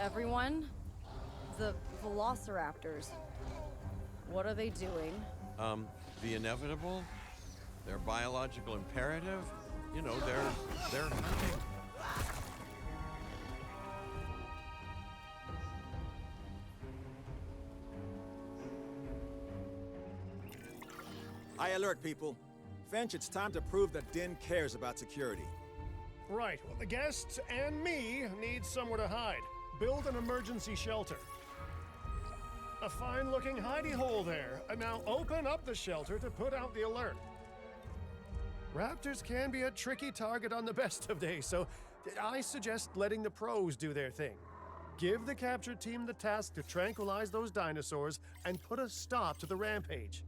Everyone, the velociraptors. What are they doing? The inevitable, their biological imperative, they're hunting. I alert people. Finch, it's time to prove that Din cares about security. Right, well, the guests and me need somewhere to hide. Build an emergency shelter. A fine-looking hidey hole there. And now open up the shelter to put out the alert. Raptors can be a tricky target on the best of days, so I suggest letting the pros do their thing. Give the capture team the task to tranquilize those dinosaurs and put a stop to the rampage.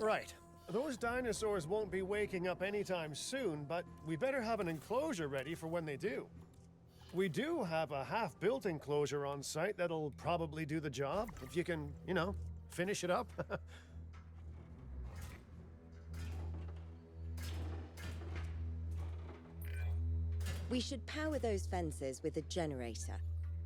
Right. Those dinosaurs won't be waking up anytime soon, but we better have an enclosure ready for when they do. We do have a half-built enclosure on site that'll probably do the job, if you can, finish it up. We should power those fences with a generator.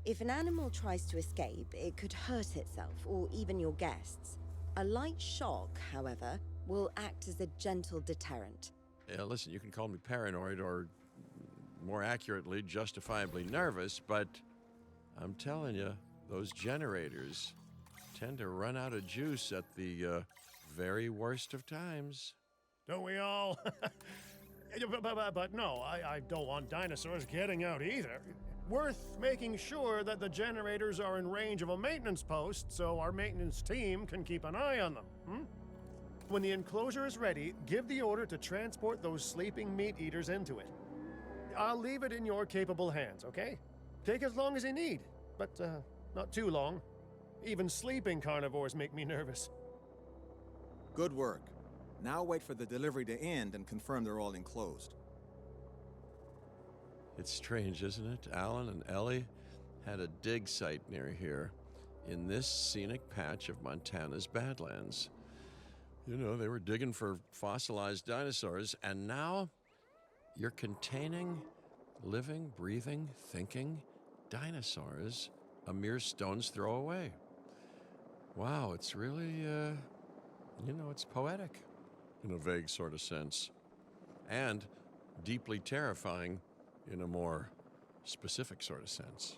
If an animal tries to escape, it could hurt itself or even your guests. A light shock, however, will act as a gentle deterrent. Yeah, listen, you can call me paranoid or, more accurately, justifiably nervous, but I'm telling you, those generators tend to run out of juice at the very worst of times. Don't we all? But no, I don't want dinosaurs getting out either. Worth making sure that the generators are in range of a maintenance post so our maintenance team can keep an eye on them. When the enclosure is ready, give the order to transport those sleeping meat eaters into it. I'll leave it in your capable hands, okay? Take as long as you need, but not too long. Even sleeping carnivores make me nervous. Good work. Now wait for the delivery to end and confirm they're all enclosed. It's strange, isn't it? Alan and Ellie had a dig site near here, in this scenic patch of Montana's Badlands. They were digging for fossilized dinosaurs, and now you're containing living, breathing, thinking dinosaurs a mere stone's throw away. Wow, it's really, it's poetic in a vague sort of sense, and deeply terrifying in a more specific sort of sense.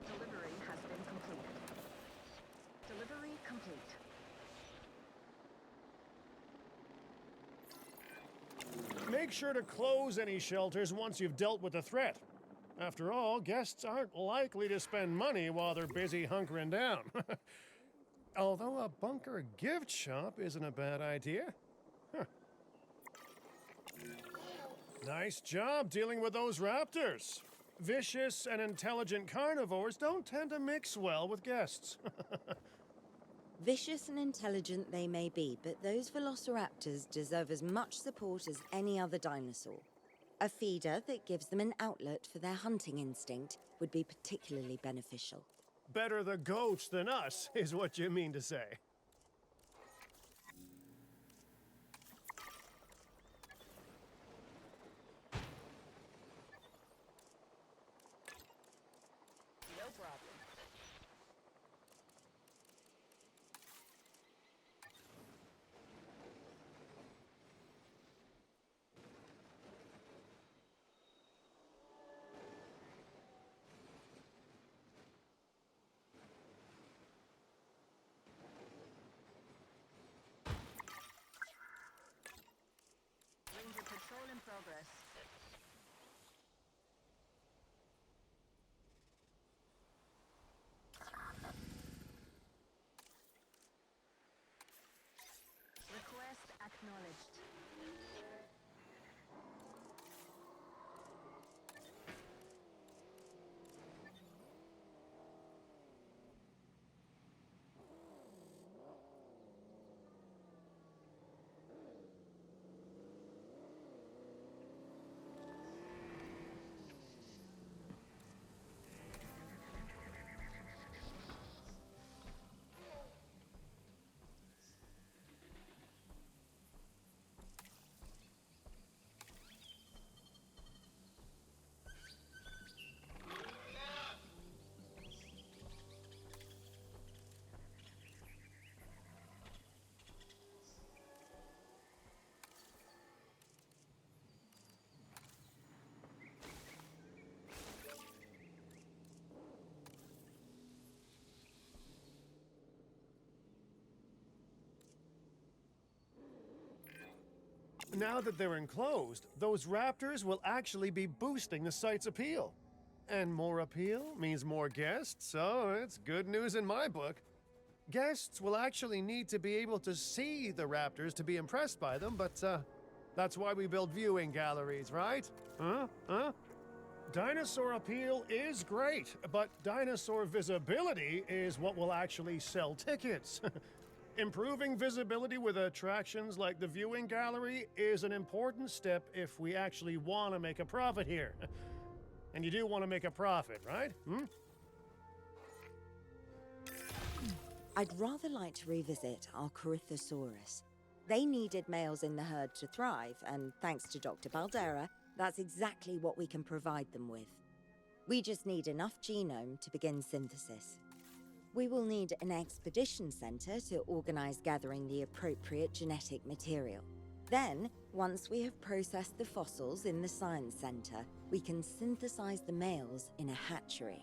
Delivery has been completed. Delivery complete. Make sure to close any shelters once you've dealt with the threat. After all, guests aren't likely to spend money while they're busy hunkering down. Although a bunker gift shop isn't a bad idea. Nice job dealing with those raptors. Vicious and intelligent carnivores don't tend to mix well with guests. Vicious and intelligent they may be, but those velociraptors deserve as much support as any other dinosaur. A feeder that gives them an outlet for their hunting instinct would be particularly beneficial. Better the goats than us, is what you mean to say. No problem. progress. Request acknowledged. Now that they're enclosed, those raptors will actually be boosting the site's appeal. And more appeal means more guests, so it's good news in my book. Guests will actually need to be able to see the raptors to be impressed by them, but that's why we build viewing galleries, right? Huh? Dinosaur appeal is great, but dinosaur visibility is what will actually sell tickets. Improving visibility with attractions like the viewing gallery is an important step if we actually want to make a profit here. And you do want to make a profit, right? I'd rather like to revisit our Corythosaurus. They needed males in the herd to thrive, and thanks to Dr. Baldera, that's exactly what we can provide them with. We just need enough genome to begin synthesis. We will need an expedition center to organize gathering the appropriate genetic material. Then, once we have processed the fossils in the science center, we can synthesize the males in a hatchery.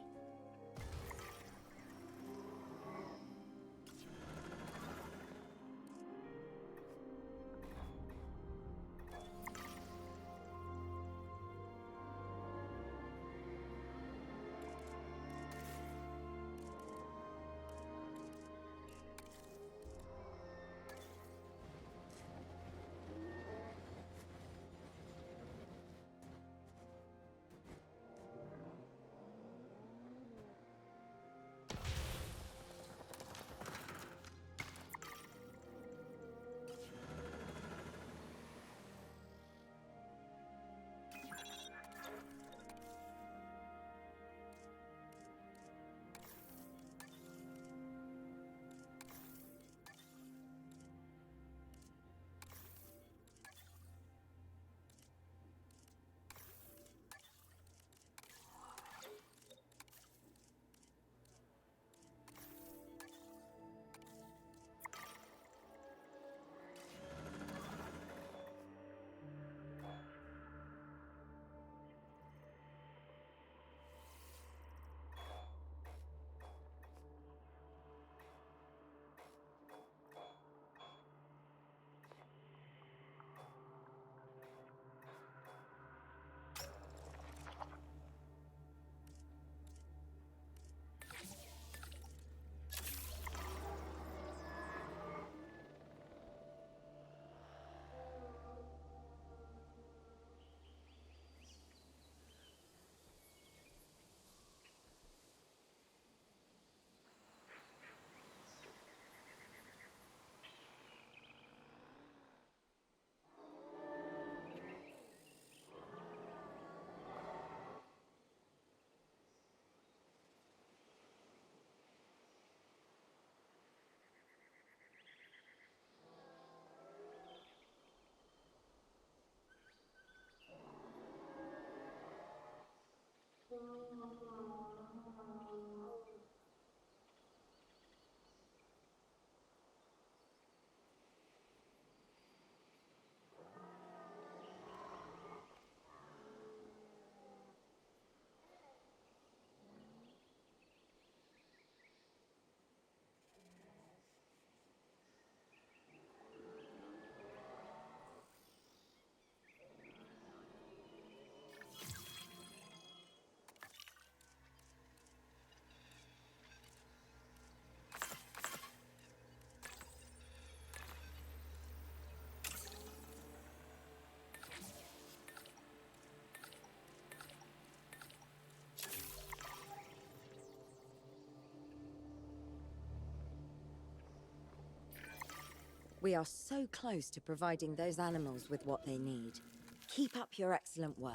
We are so close to providing those animals with what they need. Keep up your excellent work.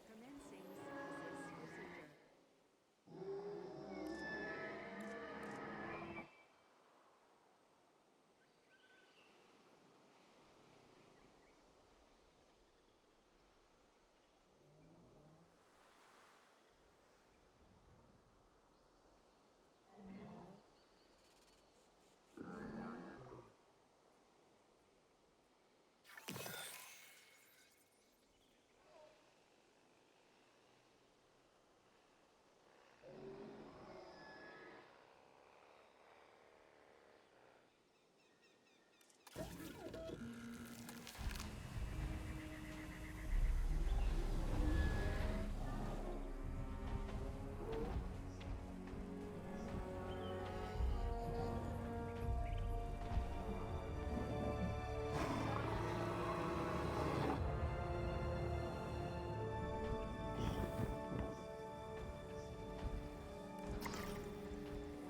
Commencing synthesis procedure.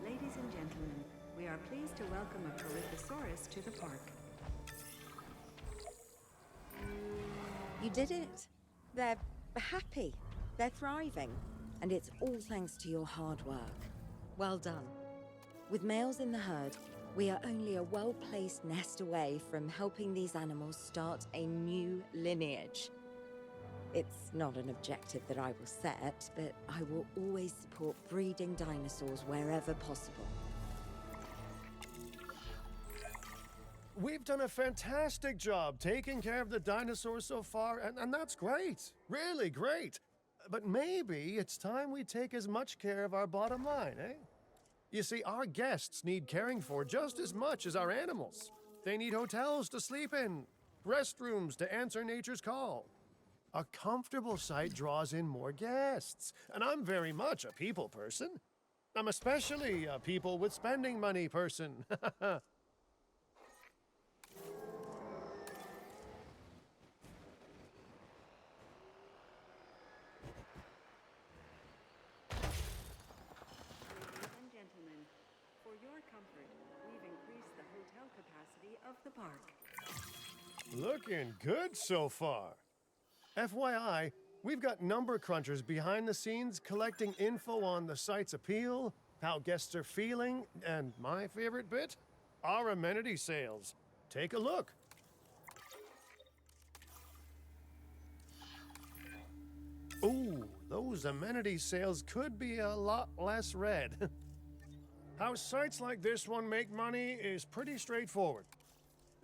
Ladies and gentlemen, we are pleased to welcome a Corythosaurus to the park. You did it. They're happy. They're thriving. And it's all thanks to your hard work. Well done. With males in the herd, we are only a well-placed nest away from helping these animals start a new lineage. It's not an objective that I will set, but I will always support breeding dinosaurs wherever possible. We've done a fantastic job taking care of the dinosaurs so far, and that's great. Really great. But maybe it's time we take as much care of our bottom line, eh? You see, our guests need caring for just as much as our animals. They need hotels to sleep in, restrooms to answer nature's call. A comfortable site draws in more guests, and I'm very much a people person. I'm especially a people with spending money person. Ladies and gentlemen, for your comfort, we've increased the hotel capacity of the park. Looking good so far. FYI, we've got number crunchers behind the scenes collecting info on the site's appeal, how guests are feeling, and my favorite bit, our amenity sales. Take a look. Ooh, those amenity sales could be a lot less red. How sites like this one make money is pretty straightforward.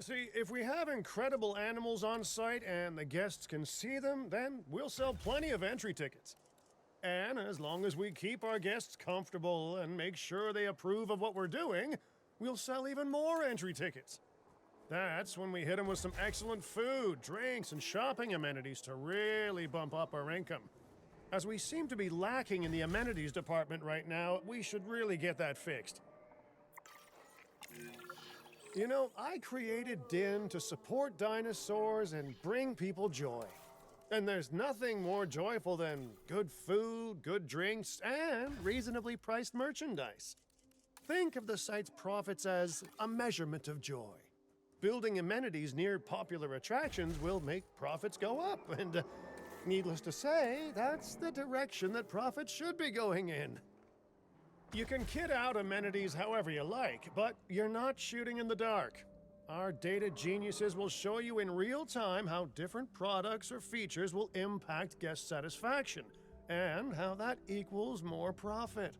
See, if we have incredible animals on site and the guests can see them, then we'll sell plenty of entry tickets. And as long as we keep our guests comfortable and make sure they approve of what we're doing, we'll sell even more entry tickets. That's when we hit them with some excellent food, drinks, and shopping amenities to really bump up our income. As we seem to be lacking in the amenities department right now, we should really get that fixed. You know, I created DIN to support dinosaurs and bring people joy. And there's nothing more joyful than good food, good drinks, and reasonably priced merchandise. Think of the site's profits as a measurement of joy. Building amenities near popular attractions will make profits go up, and needless to say, that's the direction that profits should be going in. You can kit out amenities however you like, but you're not shooting in the dark. Our data geniuses will show you in real time how different products or features will impact guest satisfaction, and how that equals more profit.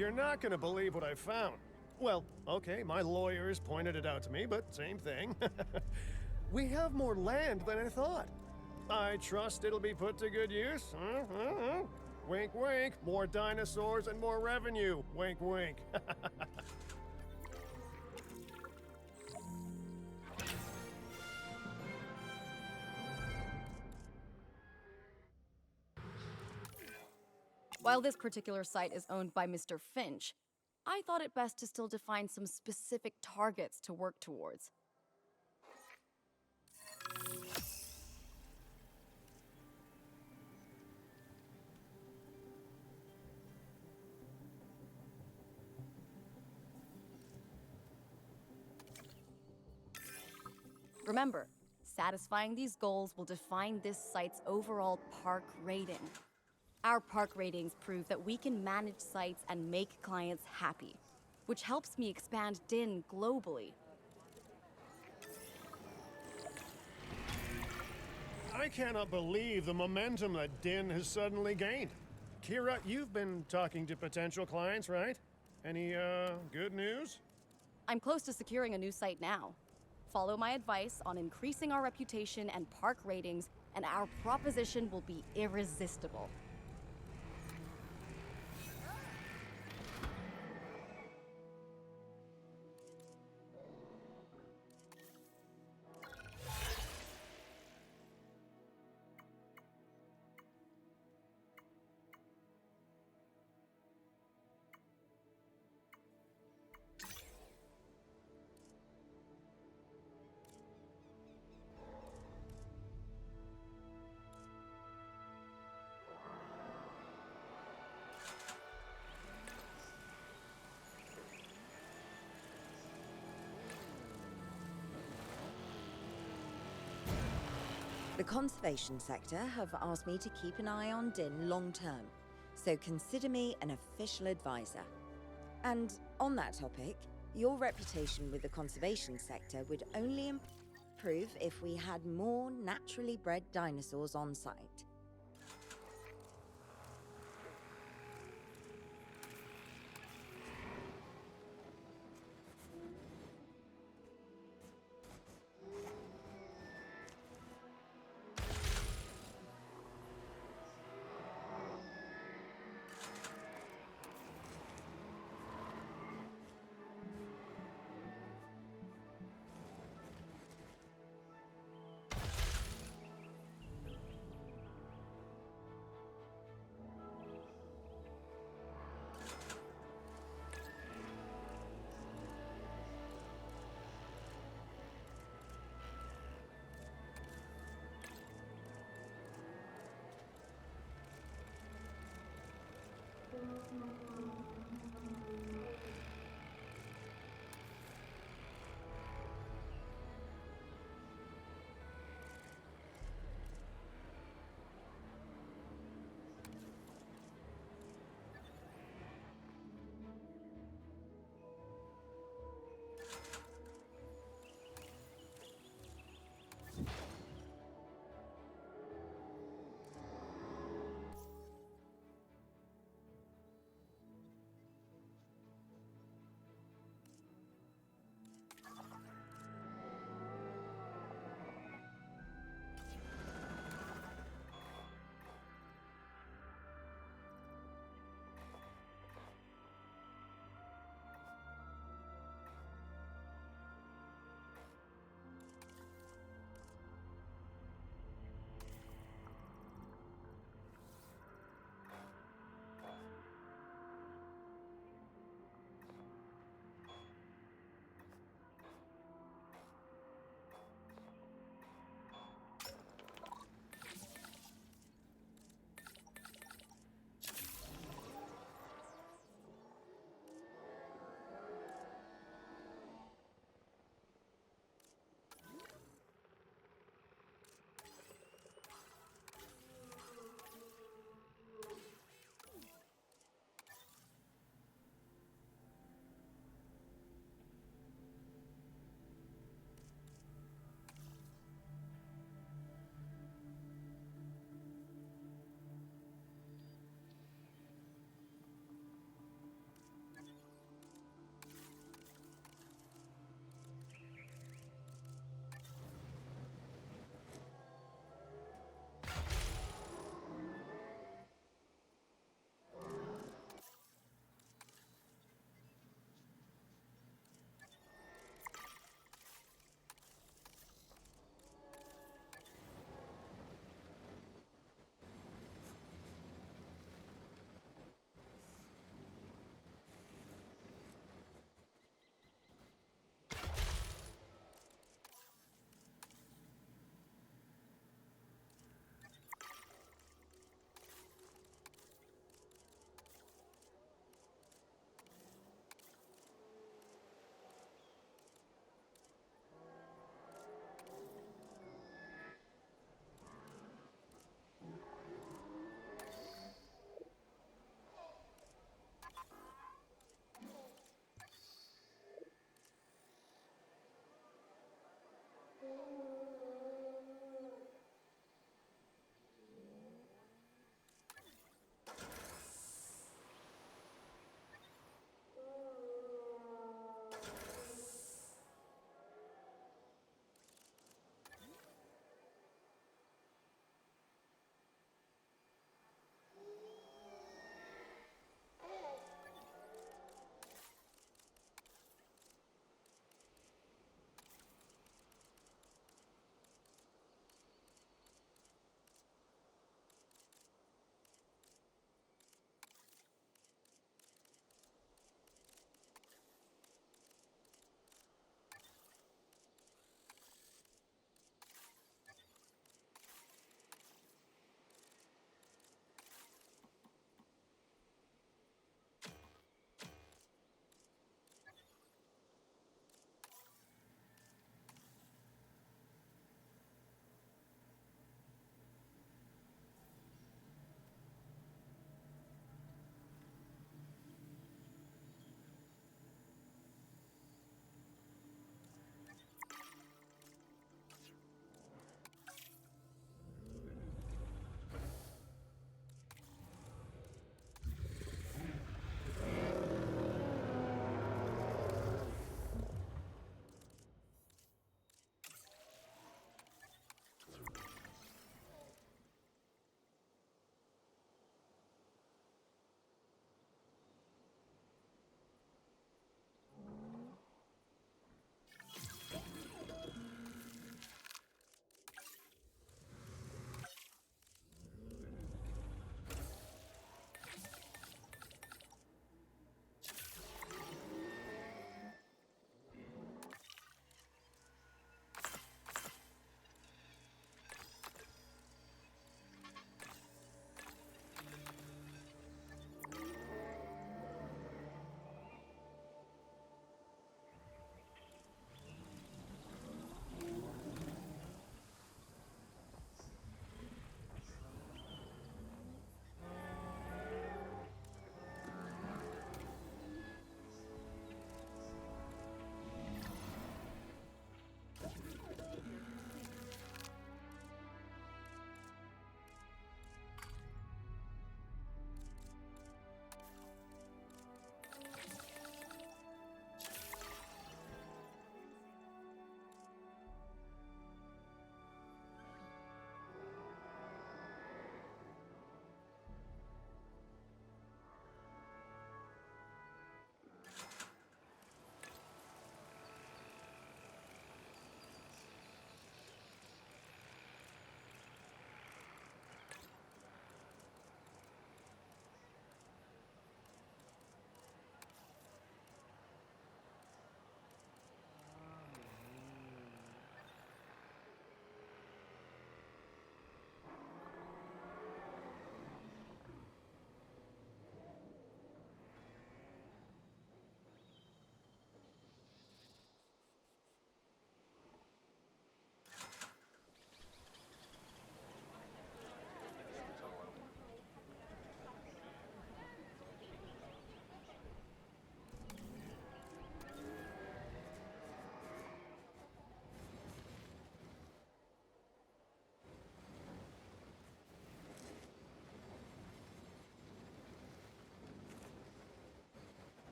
You're not gonna believe what I found. Well, okay, my lawyers pointed it out to me, but same thing. We have more land than I thought. I trust it'll be put to good use. Wink, wink. More dinosaurs and more revenue. Wink, wink. While this particular site is owned by Mr. Finch, I thought it best to still define some specific targets to work towards. Remember, satisfying these goals will define this site's overall park rating. Our park ratings prove that we can manage sites and make clients happy, which helps me expand DIN globally. I cannot believe the momentum that DIN has suddenly gained. Kira, you've been talking to potential clients, right? Any, good news? I'm close to securing a new site now. Follow my advice on increasing our reputation and park ratings, and our proposition will be irresistible. The conservation sector have asked me to keep an eye on DIN long term, so consider me an official advisor. And on that topic, your reputation with the conservation sector would only improve if we had more naturally bred dinosaurs on site.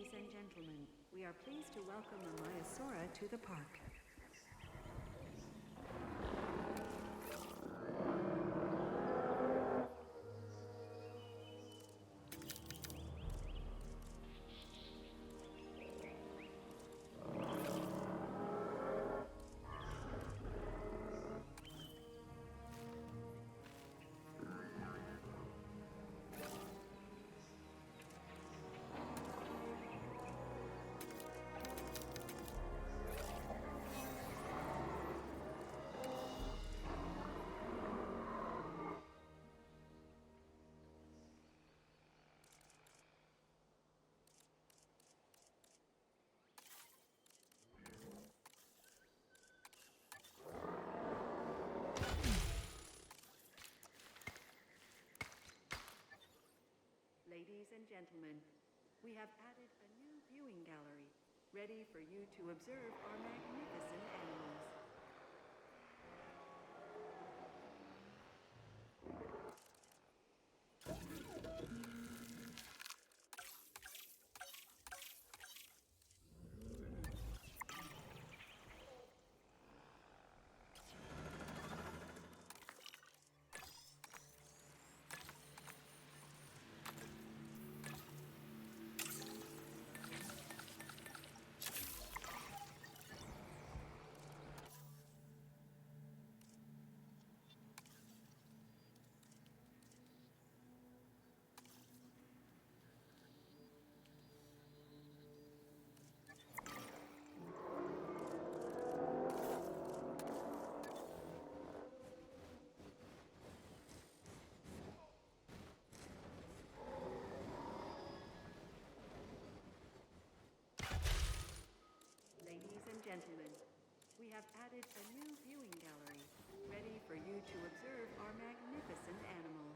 Ladies and gentlemen, we are pleased to welcome the Maiasaura to the park. Ladies and gentlemen, we have added a new viewing gallery, ready for you to observe our magnificent animals. Ladies and gentlemen, we have added a new viewing gallery, ready for you to observe our magnificent animals.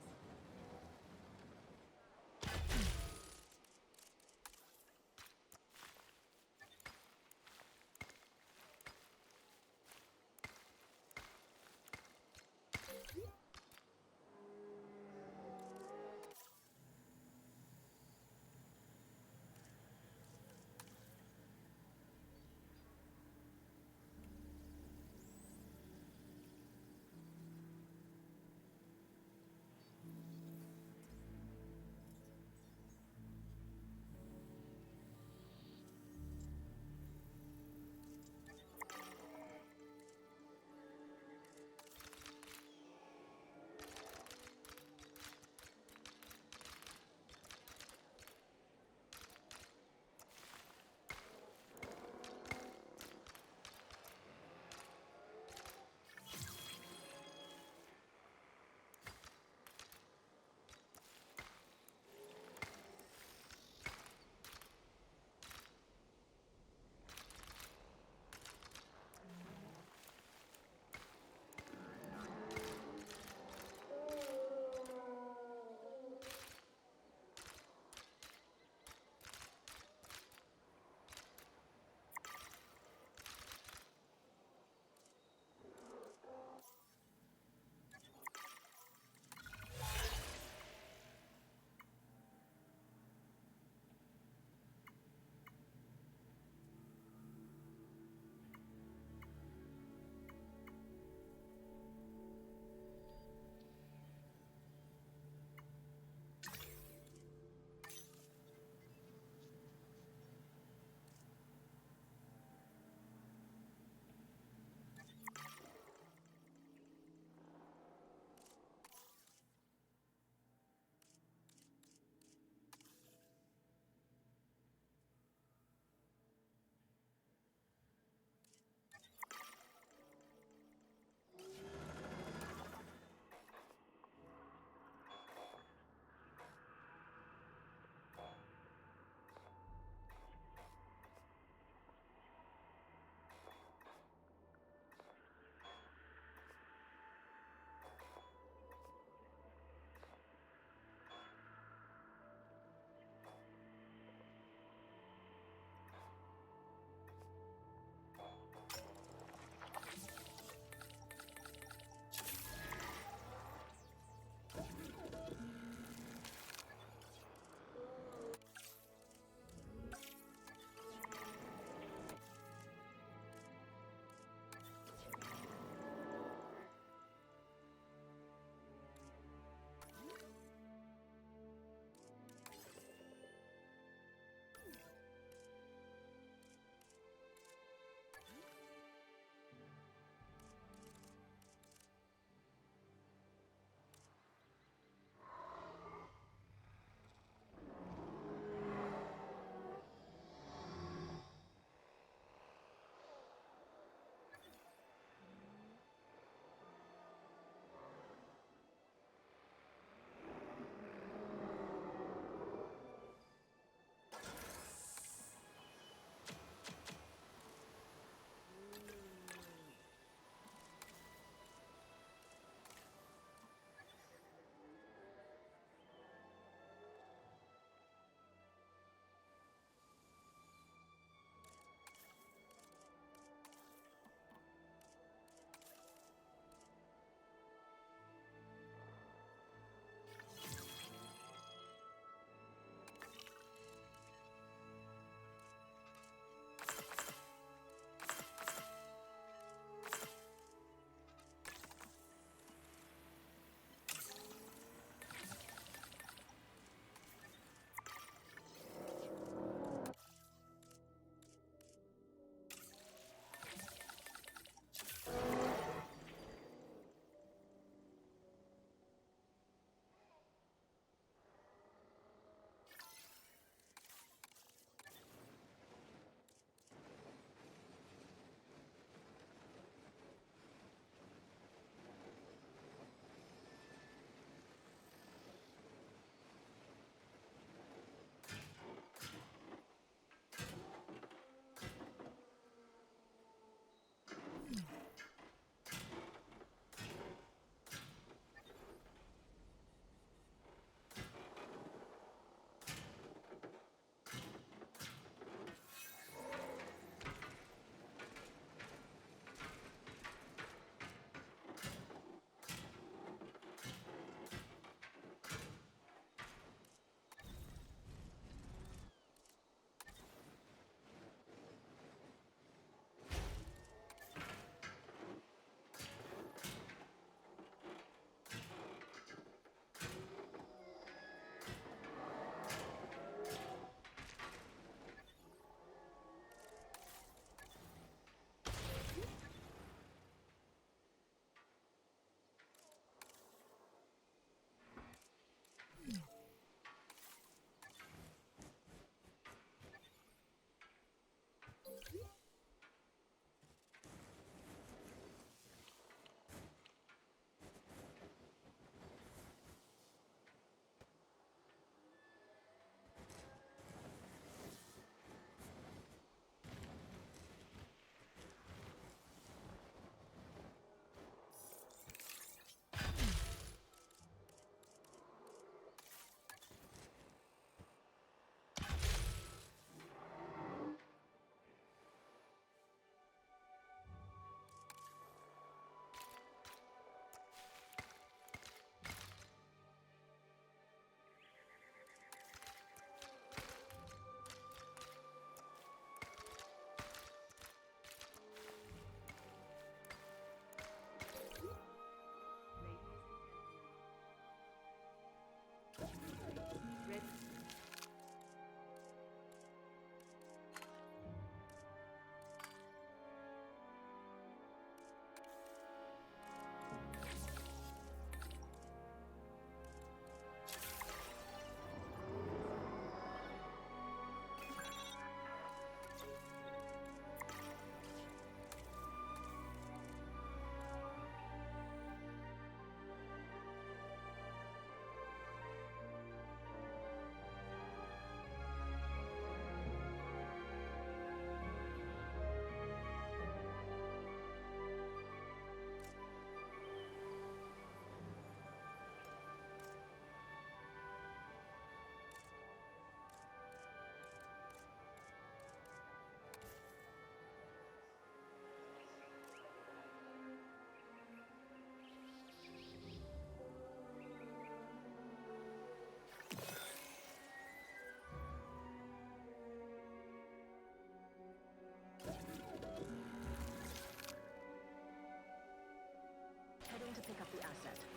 asset.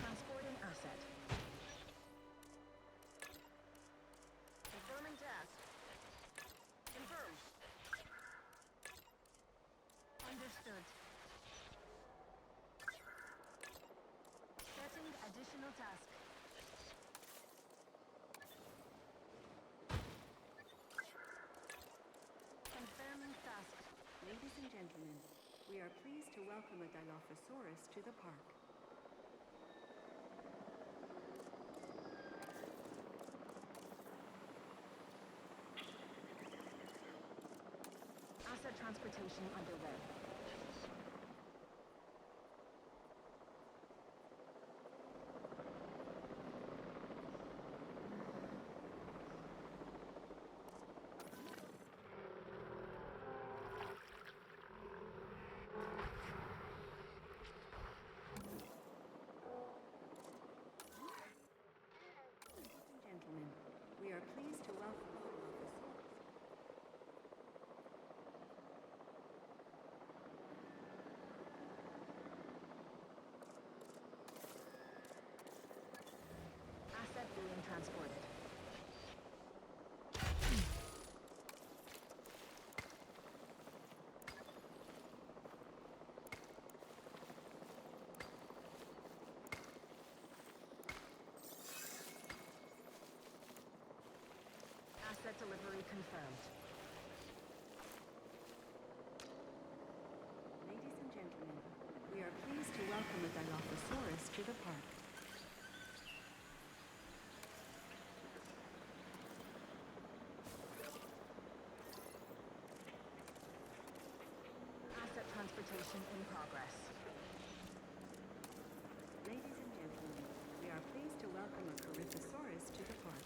Transporting asset. Confirming task. Confirmed. Understood. Setting additional task. Confirming task. Ladies and gentlemen, we are pleased to welcome a Dilophosaurus to the park. Asset transportation underway. Ladies and gentlemen, we are pleased to welcome a Dilophosaurus. Asset being transported. Asset delivery confirmed. Ladies and gentlemen, we are pleased to welcome a Dilophosaurus to the park. Asset transportation in progress. Ladies and gentlemen, we are pleased to welcome a Corythosaurus to the park.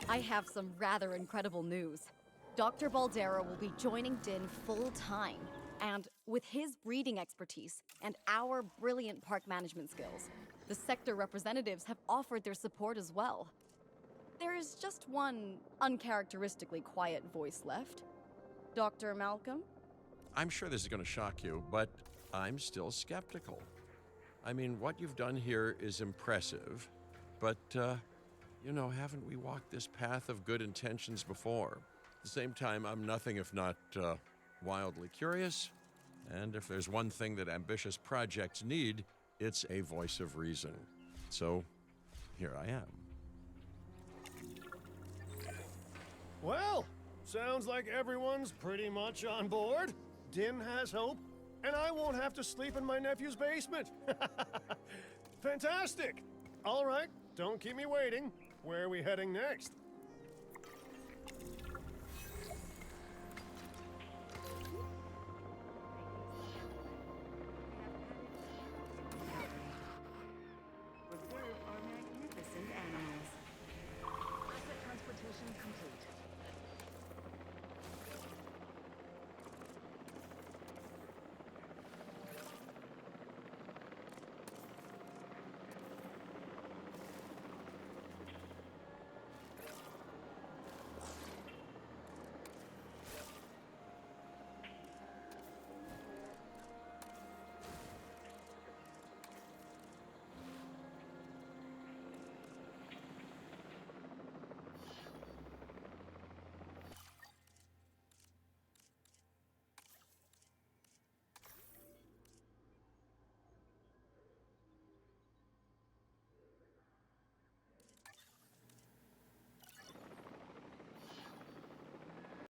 I have some rather incredible news. Dr. Baldera will be joining Din full time, and with his breeding expertise and our brilliant park management skills, the sector representatives have offered their support as well. There is just one uncharacteristically quiet voice left. Dr. Malcolm? I'm sure this is going to shock you, but I'm still skeptical. I mean, what you've done here is impressive, but, haven't we walked this path of good intentions before? At the same time, I'm nothing if not wildly curious, and if there's one thing that ambitious projects need, it's a voice of reason. So, here I am. Well, sounds like everyone's pretty much on board. Din has hope, and I won't have to sleep in my nephew's basement. Fantastic! All right, don't keep me waiting. Where are we heading next?